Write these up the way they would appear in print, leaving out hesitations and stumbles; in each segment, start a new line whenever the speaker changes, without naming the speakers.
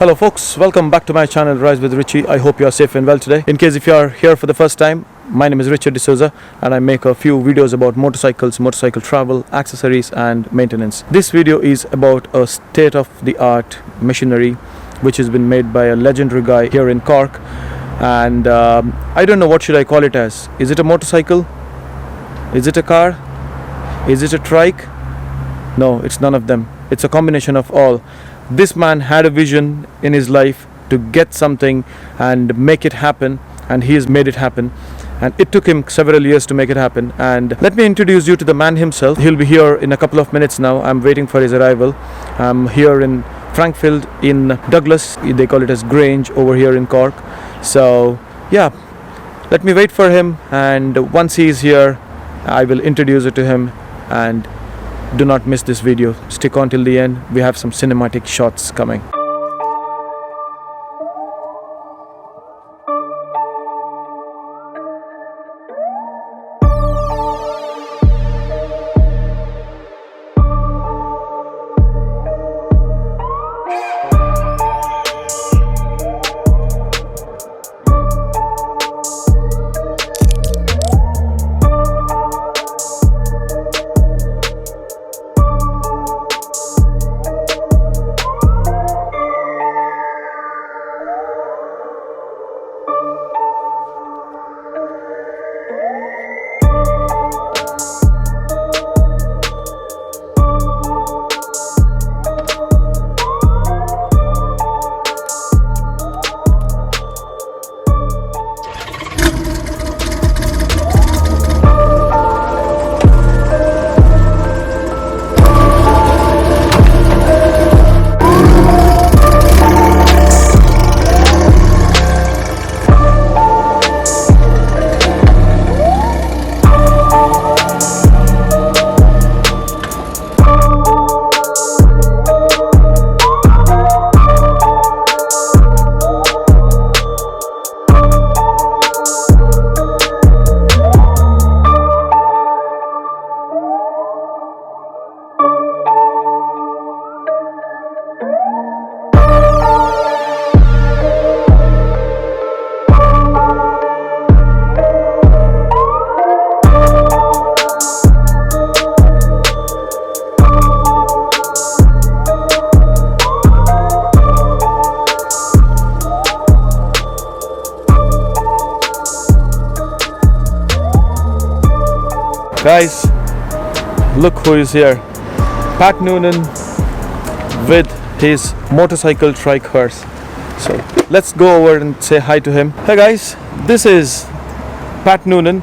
Hello folks, welcome back to my channel Rise with Richie. I hope you are safe and well today. In case if you are here for the first time, my name is Richard D'Souza and I make a few videos about motorcycles, motorcycle travel, accessories and maintenance. This video is about a state-of-the-art machinery which has been made by a legendary guy here in Cork, and I don't know what should I call it as. Is it a motorcycle? Is it a car? Is it a trike? No, it's none of them. It's a combination of all. This man had a vision in his life to get something and make it happen, and he has made it happen, and it took him several years to make it happen. And let me introduce you to the man himself. He'll be here in a couple of minutes now. I'm waiting for his arrival. I'm here in Frankfield in Douglas, they call it as Grange over here in Cork. So yeah, let me wait for him, and once he is here I will introduce it to him. And do not miss this video. Stick on till the end. We have some cinematic shots coming. Guys, look who is here. Pat Noonan with his motorcycle Trike Hearse. So let's go over and say hi to him. Hey guys, this is Pat Noonan,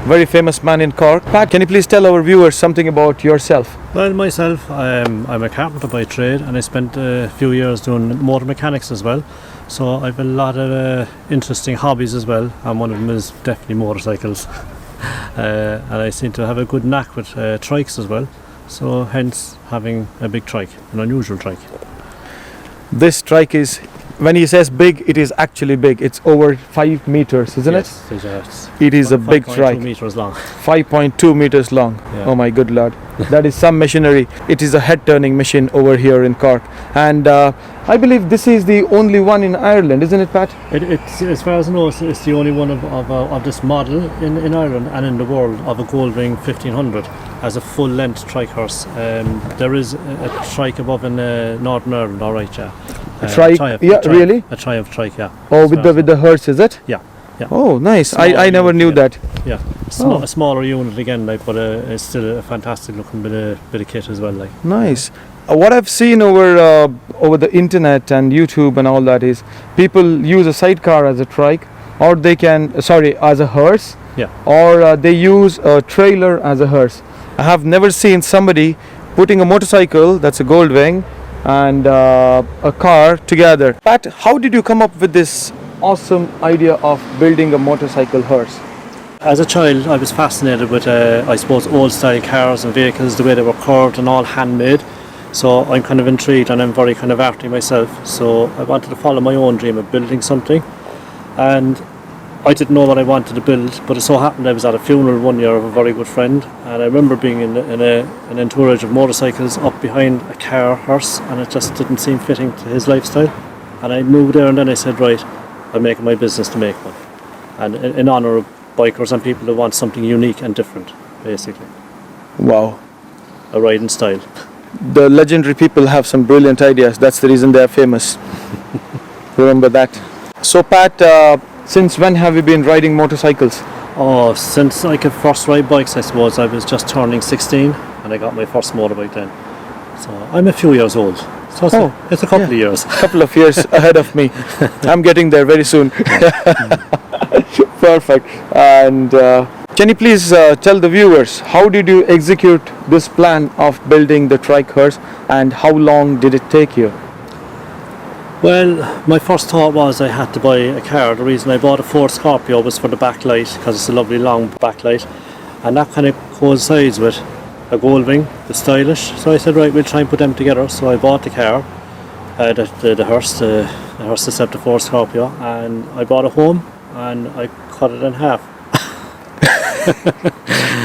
very famous man in Cork. Pat, can you please tell our viewers something about yourself?
Well, myself, I'm a carpenter by trade, and I spent a few years doing motor mechanics as well. So I've a lot of interesting hobbies as well, and one of them is definitely motorcycles. And I seem to have a good knack with trikes as well, so hence having a big trike, an unusual trike.
This trike is, when he says big, it is actually big. It's over 5 meters, isn't it?
Yes,
it is a big trike.
5.2 meters long.
5.2 meters long.
Yeah.
Oh my good lord. That is some machinery. It is a head turning machine over here in Cork, and I believe this is the only one in Ireland, isn't it, Pat?
It's, as far as I know, it's the only one of this model in Ireland and in the world of a Goldwing 1500 as a full length trike hearse. There is a trike above in Northern Ireland, alright, yeah.
A trike? Yeah, really?
A Triumph trike, yeah.
Oh, with the hearse, is it?
Yeah. Yeah.
Oh, nice. I never knew that.
Yeah, a smaller unit again, like, but it's still a fantastic looking bit of kit as well, like.
Nice. What I've seen over the internet and YouTube and all that is people use a sidecar as a trike, or they can as a hearse.
Yeah.
Or they use a trailer as a hearse. I have never seen somebody putting a motorcycle that's a Goldwing and a car together. Pat, how did you come up with this awesome idea of building a motorcycle hearse?
As a child, I was fascinated with, I suppose, old style cars and vehicles, the way they were curved and all handmade. So I'm kind of intrigued, and I'm very kind of arty myself. So I wanted to follow my own dream of building something. And I didn't know what I wanted to build, but it so happened I was at a funeral one year of a very good friend, and I remember being in an entourage of motorcycles up behind a car hearse, and it just didn't seem fitting to his lifestyle. And I moved there, and then I said, right, I'll make it my business to make one. And in honour of bikers and people who want something unique and different, basically.
Wow.
A riding style.
The legendary people have some brilliant ideas. That's the reason they are famous. Remember that. So Pat, since when have you been riding motorcycles?
Oh, since I could first ride bikes, I suppose I was just turning 16, and I got my first motorbike then. So I'm a few years old. So it's a couple of years.
Couple of years ahead of me. I'm getting there very soon. Perfect. And can you please tell the viewers, how did you execute this plan of building the Trike Hearse, and how long did it take you?
Well, my first thought was I had to buy a car. The reason I bought a Ford Scorpio was for the backlight, because it's a lovely long backlight, and that kind of coincides with a Goldwing, the stylish. So I said, right, we'll try and put them together. So I bought the car, the hearse, the hearse except the Ford Scorpio, and I brought it home and I cut it in half.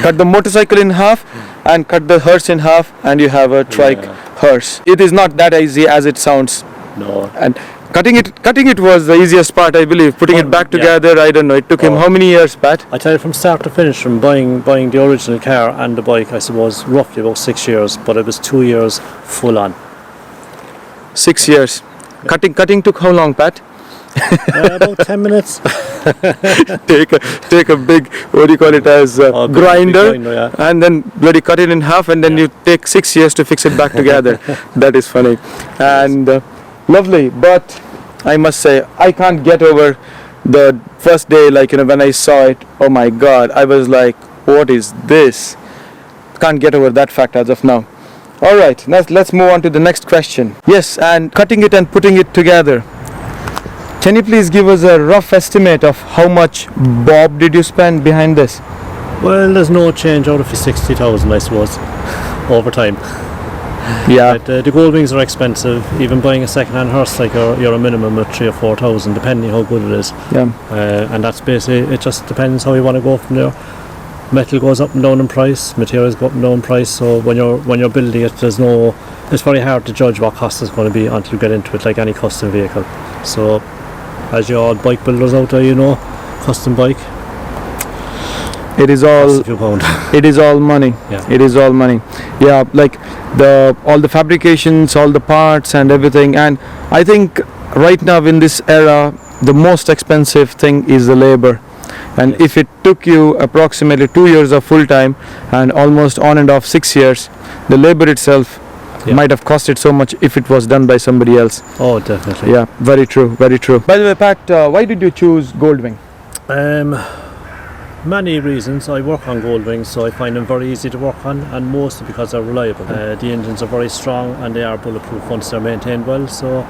Cut the motorcycle in half and cut the hearse in half, and you have a Trike Hearse. It is not that easy as it sounds.
No.
And cutting it was the easiest part, I believe. Putting it back together, I don't know. It took him how many years, Pat?
I tell you, from start to finish, from buying the original car and the bike, I suppose roughly about 6 years, but it was 2 years full on.
6 years. Cutting took how long, Pat?
About 10 minutes.
take a big, what do you call it, as grinder,
big grinder,
and then bloody cut it in half, and then you take 6 years to fix it back together. That is funny. And lovely, but I must say, I can't get over the first day, like, when I saw it. Oh my god, I was like, what is this? Can't get over that fact as of now. Alright, let's move on to the next question. Yes, and cutting it and putting it together. Can you please give us a rough estimate of how much bob did you spend behind this?
Well, there's no change out of 60,000, I suppose, over time.
Yeah.
But, the Goldwings are expensive. Even buying a second-hand hearse, like you're a minimum of 3,000 or 4,000, depending how good it is.
Yeah.
And that's basically, it just depends how you want to go from there. Metal goes up and down in price, materials go up and down in price. So when you're building it, it's very hard to judge what cost is going to be until you get into it, like any custom vehicle. So, as you all bike builders out there, custom bike.
It is all.
A few pound.
It is all money.
Yeah.
It is all money. Yeah, like all the fabrications, all the parts and everything. And I think right now in this era, the most expensive thing is the labor. And
Yes.
if it took you approximately 2 years of full time and almost on and off 6 years, the labor itself might have costed so much if it was done by somebody else.
Oh, definitely.
Yeah, very true, very true. By the way, Pat, why did you choose Goldwing?
Many reasons. I work on Goldwings, so I find them very easy to work on, and mostly because they're reliable. The engines are very strong and they are bulletproof once they're maintained well. So,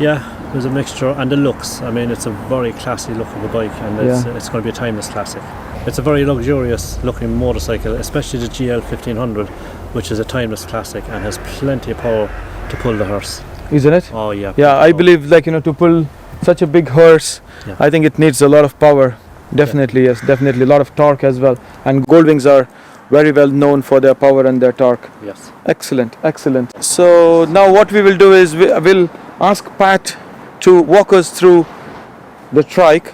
yeah, there's a mixture, and the looks. I mean, it's a very classy look of a bike, and it's going to be a timeless classic. It's a very luxurious looking motorcycle, especially the GL 1500, which is a timeless classic and has plenty of power to pull the hearse.
Isn't it?
Oh yeah.
Yeah, I believe, like, to pull such a big hearse, I think it needs a lot of power. Definitely, yes, definitely a lot of torque as well. And Goldwings are very well known for their power and their torque.
Yes.
Excellent, excellent. So now what we will do is we'll ask Pat to walk us through the Trike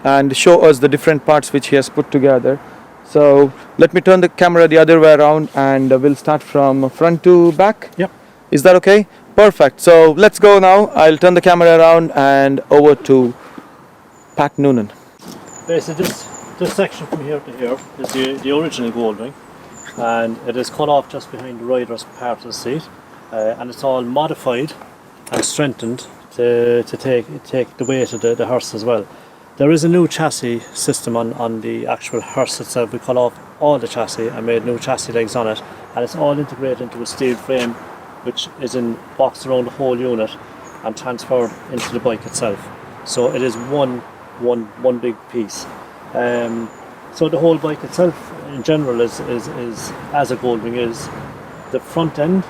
and show us the different parts which he has put together. So let me turn the camera the other way around, and we'll start from front to back.
Yep.
Is that okay? Perfect. So let's go now. I'll turn the camera around and over to Pat Noonan.
Basically, this section from here to here is the original Goldwing, and it is cut off just behind the rider's part of the seat, and it's all modified and strengthened to take the weight of the hearse as well. There is a new chassis system on the actual hearse itself. We cut off all the chassis and made new chassis legs on it, and it's all integrated into a steel frame which is boxed around the whole unit and transferred into the bike itself. So it is one big piece. So the whole bike itself in general is as a Goldwing is. The front end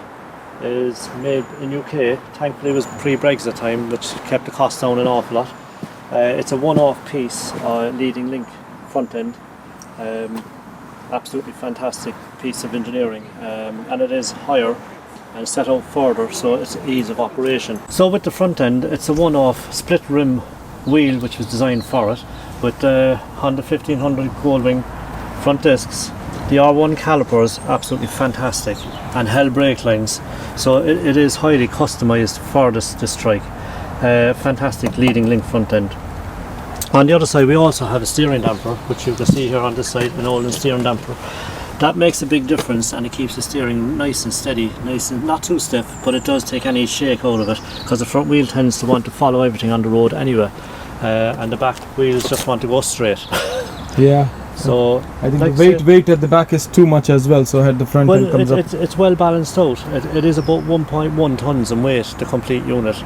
is made in UK. Thankfully it was pre-Brexit time, which kept the cost down an awful lot. It's a one-off piece, leading link front end. Absolutely fantastic piece of engineering, and it is higher and set out further, so it's ease of operation. So with the front end, it's a one-off split rim wheel which was designed for it, with the Honda 1500 Goldwing front discs. The R1 calipers, absolutely fantastic, and Hell brake lines, so it is highly customised for this trike. Fantastic leading link front end. On the other side we also have a steering damper, which you can see here on this side, an Olin steering damper. That makes a big difference, and it keeps the steering nice and steady, nice and not too stiff, but it does take any shake out of it, because the front wheel tends to want to follow everything on the road anyway, and the back wheels just want to go straight.
Yeah.
So
I think
like
the weight at the back is too much as well, so the front end comes up.
It's well balanced out. It is about 1.1 tons in weight, the complete unit,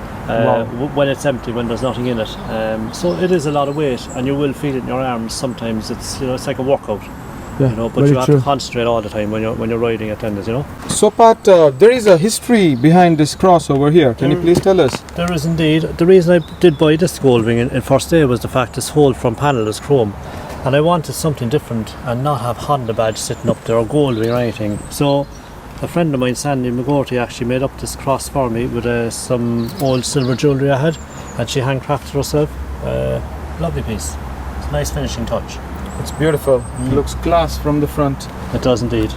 when it's empty, when there's nothing in it. So it is a lot of weight, and you will feel it in your arms sometimes. It's it's like a workout.
Yeah,
But you have to concentrate all the time when you're riding it,
So Pat, there is a history behind this crossover here. Can you please tell us?
There is indeed. The reason I did buy this Goldwing in first day was the fact this whole front panel is chrome, and I wanted something different and not have Honda badge sitting up there or Goldwing or anything. So a friend of mine, Sandy McGorty, actually made up this cross for me with some old silver jewellery I had, and she handcrafted herself. Lovely piece. It's a nice finishing touch.
It's beautiful. It looks class from the front.
It does indeed.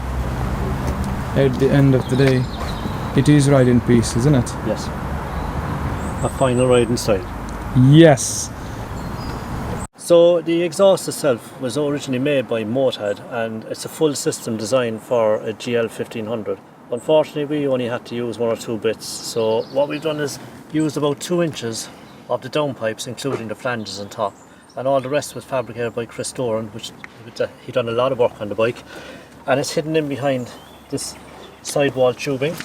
At the end of the day, it is ride in peace, isn't it?
Yes. A final ride in style.
Yes.
So the exhaust itself was originally made by Motad, and it's a full system designed for a GL 1500. Unfortunately, we only had to use one or two bits, so what we've done is used about 2 inches of the downpipes, including the flanges on top, and all the rest was fabricated by Chris Doran, which he done a lot of work on the bike, and it's hidden in behind this sidewall tubing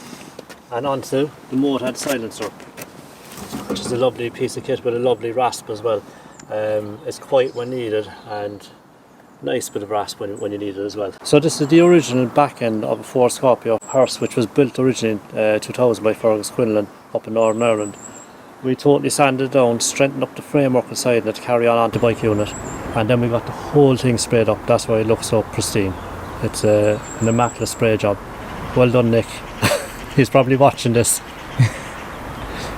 and onto the Motad silencer, which is a lovely piece of kit with a lovely rasp as well. It's quiet when needed, and nice bit of rasp when you need it as well. So this is the original back end of a Ford Scorpio Hearse, which was built originally in 2000 by Fergus Quinlan up in Northern Ireland. We totally sanded it down, strengthened up the framework inside it to carry on onto the bike unit, and then we got the whole thing sprayed up. That's why it looks so pristine. It's an immaculate spray job. Well done, Nick. He's probably watching this.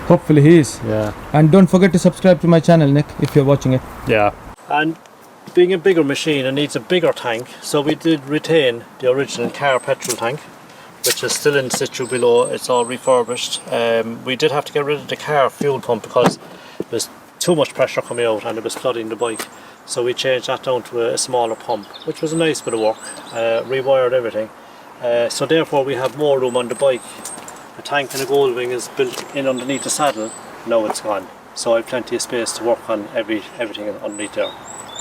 Hopefully he is.
Yeah.
And don't forget to subscribe to my channel, Nick, if you're watching it.
Yeah. And being a bigger machine, it needs a bigger tank, so we did retain the original car petrol tank, which is still in situ below. It's all refurbished. We did have to get rid of the car fuel pump because there's too much pressure coming out and it was flooding the bike, so we changed that down to a smaller pump, which was a nice bit of work. Rewired everything, so therefore we have more room on the bike. The tank in the Goldwing is built in underneath the saddle. Now it's gone, so I have plenty of space to work on everything underneath there.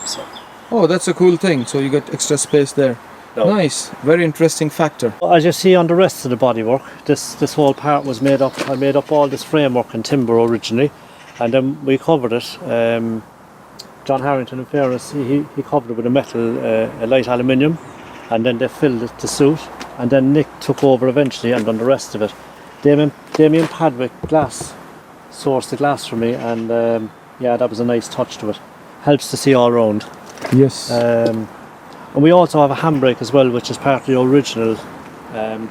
So.
Oh, that's a cool thing. So you got extra space there. No. Nice, very interesting factor.
As you see on the rest of the bodywork, this whole part was made up. I made up all this framework in timber originally, and then we covered it. John Harrington, in fairness, he covered it with a metal, a light aluminium, and then they filled it to suit. And then Nick took over eventually and done the rest of it. Damien Padwick glass sourced the glass for me, and yeah, that was a nice touch to it. Helps to see all round.
Yes.
And we also have a handbrake as well, which is part of the original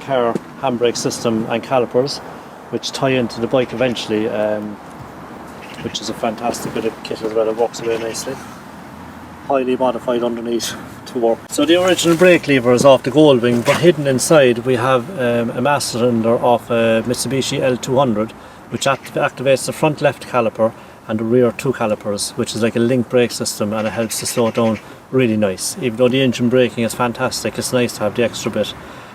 car handbrake system and calipers, which tie into the bike eventually, which is a fantastic bit of kit as well. It works very nicely. Highly modified underneath to work. So the original brake lever is off the Goldwing, but hidden inside we have a master cylinder off a Mitsubishi L200, which activates the front left caliper and the rear 2 calipers, which is like a link brake system, and it helps to slow it down really nice. Even though the engine braking is fantastic, it's nice to have the extra bit,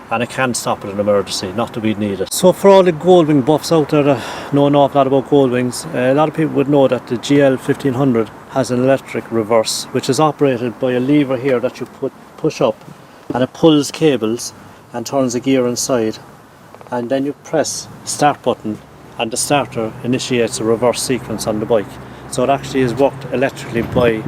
and it can stop at an emergency, not that we'd need it. So for all the Goldwing buffs out there that know an awful lot about Goldwings, a lot of people would know that the GL 1500 has an electric reverse, which is operated by a lever here that you push up, and it pulls cables and turns a gear inside, and then you press start button and the starter initiates a reverse sequence on the bike. So it actually is worked electrically by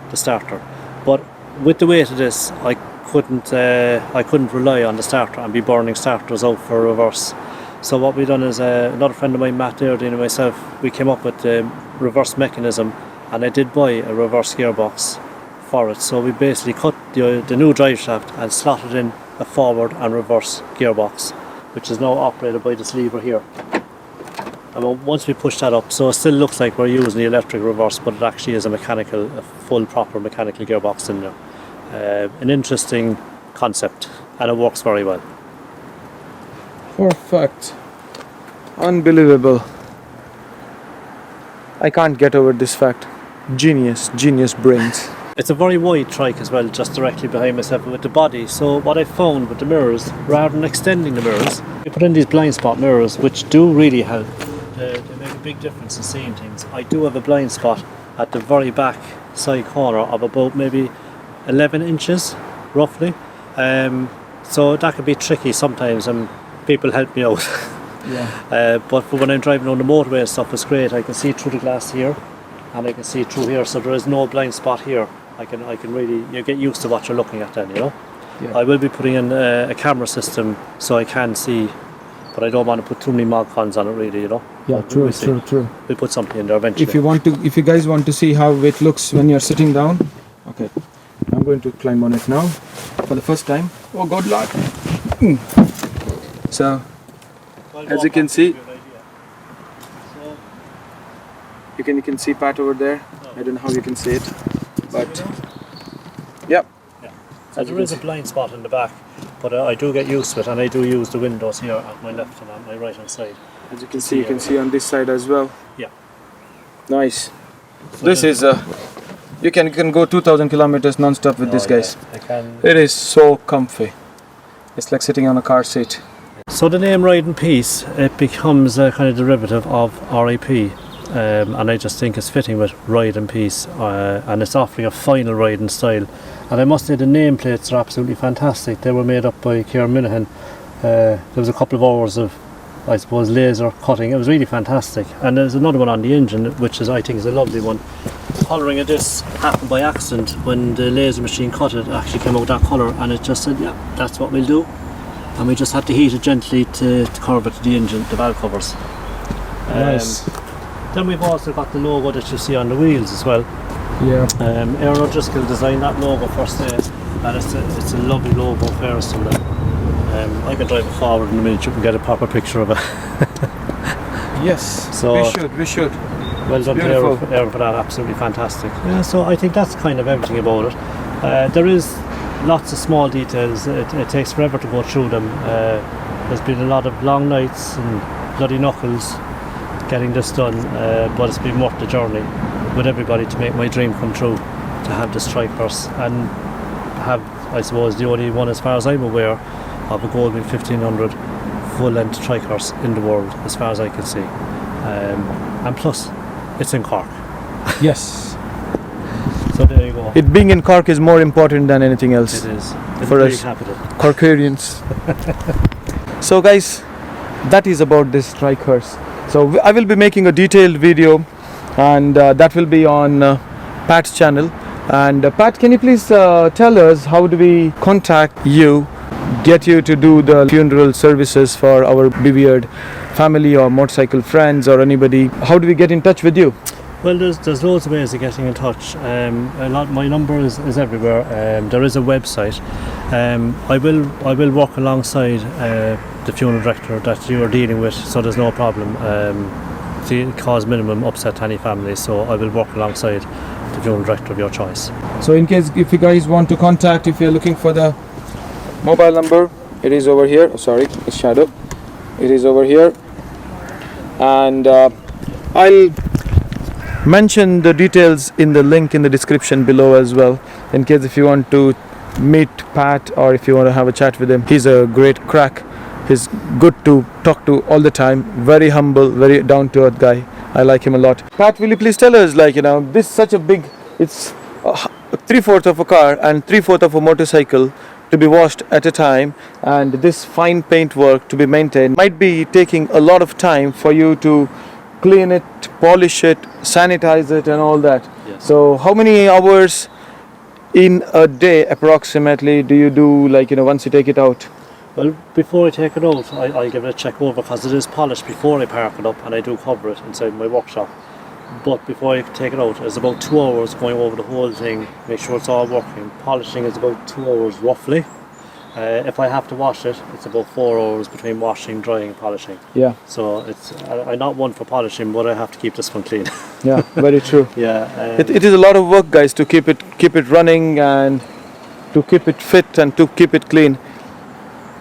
the starter. But with the weight of this, I couldn't rely on the starter and be burning starters out for a reverse. So what we done is another friend of mine, Matt Noonan, and myself, we came up with the reverse mechanism, and I did buy a reverse gearbox for it. So we basically cut the new drive shaft and slotted in a forward and reverse gearbox, which is now operated by this lever here. And once we push that up, so it still looks like we're using the electric reverse, but it actually is a full proper mechanical gearbox in there. An interesting concept, and it works very well.
Perfect. Unbelievable. I can't get over this fact. Genius brains.
It's a very wide trike as well, just directly behind myself with the body. So what I found with the mirrors, rather than extending the mirrors, you put in these blind spot mirrors, which do really help. They make a big difference in seeing things. I do have a blind spot at the very back side corner of about maybe 11 inches, roughly. So that can be tricky sometimes, and people help me out.
Yeah.
But for when I'm driving on the motorway and stuff, it's great. I can see through the glass here, and I can see through here, so there is no blind spot here. I can really, you get used to what you're looking at then, you know.
Yeah.
I will be putting in a camera system so I can see, but I don't want to put too many mod cons on it really, you know.
Yeah,
But we'll see.
true.
We'll put something in there eventually.
If you guys want to see how it looks when you're sitting down, okay, I'm going to climb on it now for the first time. Oh God, Lord. So as you can see, you can see Pat over there. I don't know how you can see it, but yeah.
So there is a blind spot in the back, but I do get used to it, and I do use the windows here at my left and on my right hand side.
As you can see on this side as well.
Yeah.
Nice.
So
This is you can go 2,000 kilometers non-stop with this, guys.
I can.
It is so comfy. It's like sitting on a car seat.
So the name Ride in Peace, it becomes a kind of derivative of RIP, and I just think it's fitting with Ride in Peace, and it's offering a final ride in style. And I must say the nameplates are absolutely fantastic. They were made up by Kieran Minahan. There was a couple of hours of, I suppose, laser cutting. It was really fantastic. And there's another one on the engine, which I think is a lovely one. Colouring of this happened by accident. When the laser machine cut it, it actually came out that colour, and it just said, yeah, that's what we'll do. And we just had to heat it gently to curve it to the engine, the valve covers.
Nice.
Then we've also got the logo that you see on the wheels as well.
Yeah.
Aaron O'Driscoll designed that logo first day, and it's a lovely logo, fairness to them. I can drive it forward in a minute, you can get a proper picture of it.
Yes.
So
we should.
Well done to Aaron for that, absolutely fantastic. Yeah, so I think that's kind of everything about it. There is lots of small details. It takes forever to go through them. There's been a lot of long nights and bloody knuckles getting this done, but it's been worth the journey with everybody to make my dream come true, to have this Trike Hearse and have, I suppose, the only one, as far as I'm aware, of a Goldwing 1500 full-length Trike Hearse in the world, as far as I can see. And plus, it's in Cork.
Yes.
So there you go.
It being in Cork is more important than anything else.
It is.
For
the
us
capital.
Corkarians. So guys, that is about this Trike Hearse. So I will be making a detailed video, and that will be on Pat's channel. And Pat, can you please tell us how do we contact you, get you to do the funeral services for our bewered family or motorcycle friends or anybody? How do we get in touch with you?
Well, there's loads of ways of getting in touch. My number is everywhere. There is a website. I will work alongside the funeral director that you are dealing with, so there's no problem. To cause minimum upset to any family, so I will work alongside the funeral director of your choice.
So in case if you guys want to contact, if you're looking for the mobile number, it is over here. Oh, sorry, it's shadow. It is over here, and I'll mention the details in the link in the description below as well, in case if you want to meet Pat or if you want to have a chat with him. He's a great crack. He's good to talk to all the time. Very humble, very down to earth guy. I like him a lot. Pat, will you please tell us, like, you know, this is such a big, it's 3/4 of a car and 3/4 of a motorcycle to be washed at a time, and this fine paint work to be maintained might be taking a lot of time for you to clean it, polish it, sanitize it and all that.
Yes.
So how many hours in a day approximately do you do, like, you know, once you take it out?
Well, before I take it out, I give it a check over, because it is polished before I park it up, and I do cover it inside my workshop. But before I take it out, it's about 2 hours going over the whole thing, make sure it's all working. Polishing is about 2 hours roughly, If I have to wash it, it's about 4 hours between washing, drying and polishing.
Yeah,
So I'm not one for polishing, but I have to keep this one clean.
yeah, very true.
Yeah.
It is a lot of work, guys, to keep it running and to keep it fit and to keep it clean.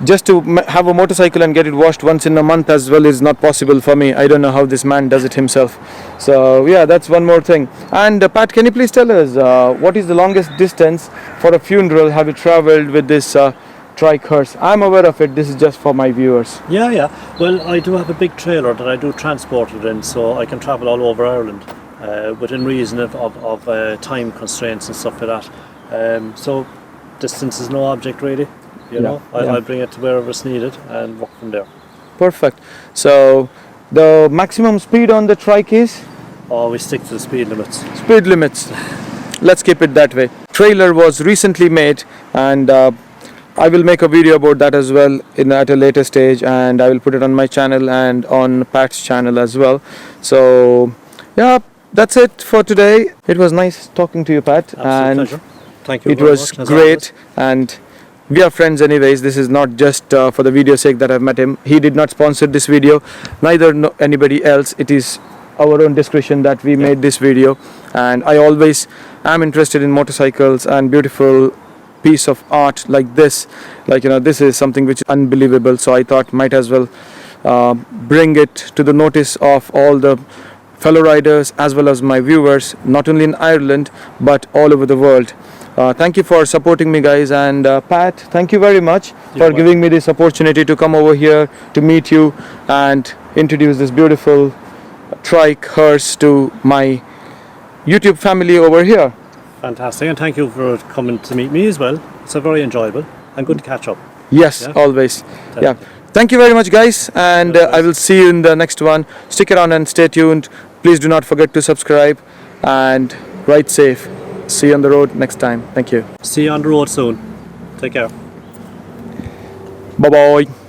Just to have a motorcycle and get it washed once in a month as well is not possible for me. I don't know how this man does it himself. So yeah, that's one more thing. And Pat, can you please tell us what is the longest distance for a funeral have you traveled with this Trike Hearse? I'm aware of it. This is just for my viewers.
Yeah. Well, I do have a big trailer that I do transport it in, so I can travel all over Ireland within reason of time constraints and stuff like that. So distance is no object really. You know, I bring it to wherever it's needed and walk from there.
Perfect. So the maximum speed on the Trike is?
Oh, we stick to the speed limits.
Speed limits. Let's keep it that way. Trailer was recently made, and I will make a video about that as well at a later stage, and I will put it on my channel and on Pat's channel as well. So yeah, that's it for today. It was nice talking to you, Pat.
Absolute pleasure. Thank you.
It
very
was
much, as
great,
always.
and we are friends anyways. This is not just for the video sake that I've met him. He did not sponsor this video, neither anybody else. It is our own discretion that we made this video, and I always am interested in motorcycles and beautiful piece of art like this. Like, you know, this is something which is unbelievable, so I thought might as well bring it to the notice of all the fellow riders as well as my viewers, not only in Ireland but all over the world. Thank you for supporting me, guys, and Pat, thank you very much for giving me this opportunity to come over here to meet you and introduce this beautiful Trike Hearse to my YouTube family over here.
Fantastic, and thank you for coming to meet me as well. It's very enjoyable and good to catch up.
Yes,
Yeah.
always. Yeah. Thank you very much, guys, and I will see you in the next one. Stick around and stay tuned. Please do not forget to subscribe and ride safe. See you on the road next time. Thank you.
See you on the road soon. Take care.
Bye bye.